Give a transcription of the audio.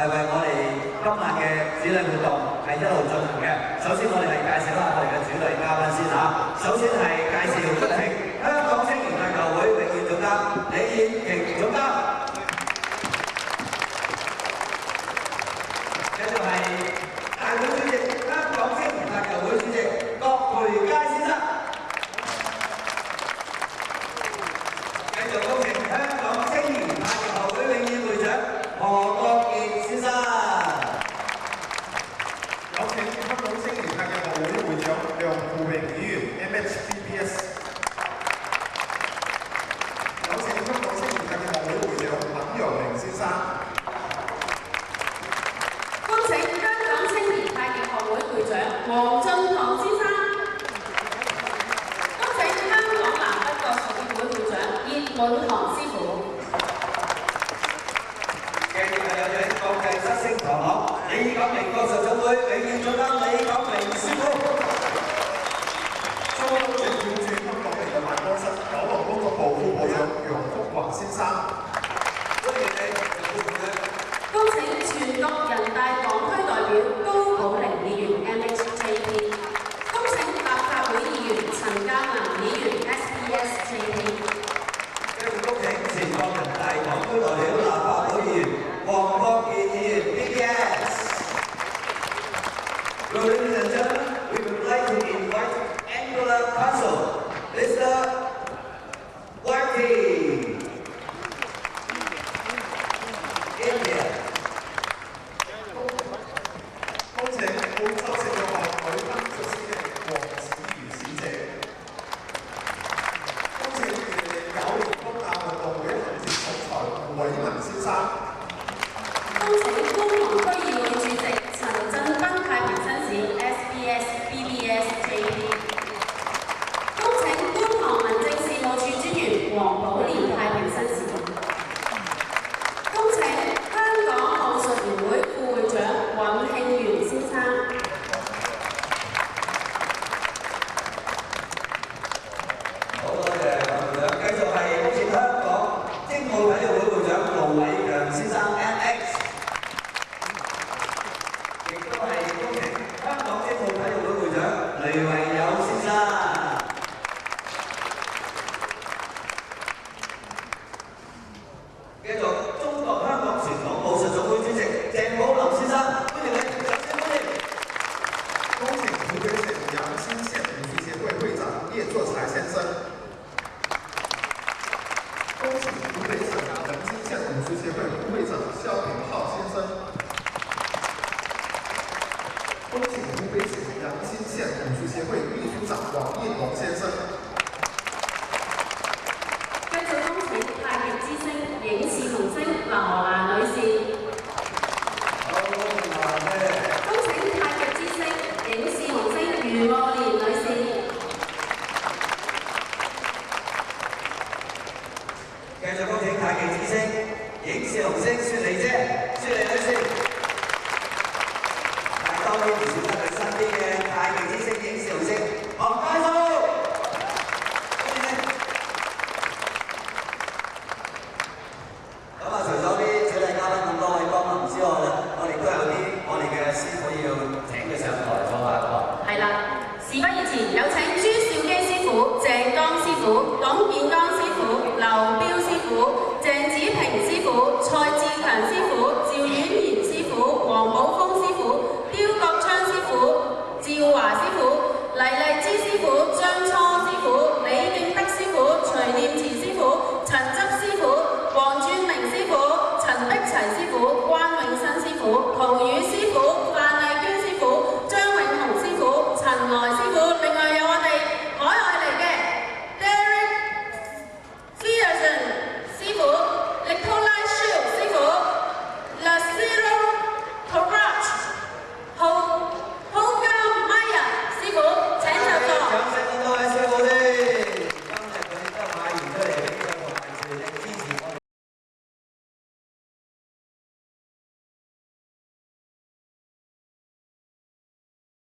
係為我哋今晚嘅主禮活動係一路進行嘅。首先我哋係介紹下我哋嘅主禮嘉賓先嚇。首先係介紹有請香港青年大球會永遠總監李彥瓊總監。繼續係大會主席香港青年大球會主席郭培佳先生。繼續恭迎香港青年大球會永遠會長何國健先生。有請香港青年大球會會長梁富榮議員 MHBPS。有請香港青年大球會會長尹陽明先生。恭請香港青年太極學會會長黃俊棠先生。恭請香港南北國術協會會長葉滿堂師傅。繼續係有請國際失聲堂堂李錦明國術總會永遠總監李錦明師傅。蘇東主管駐香港明日辦公室九龍工作部副部長楊福華先生。歡迎你，楊副部長。恭請全國人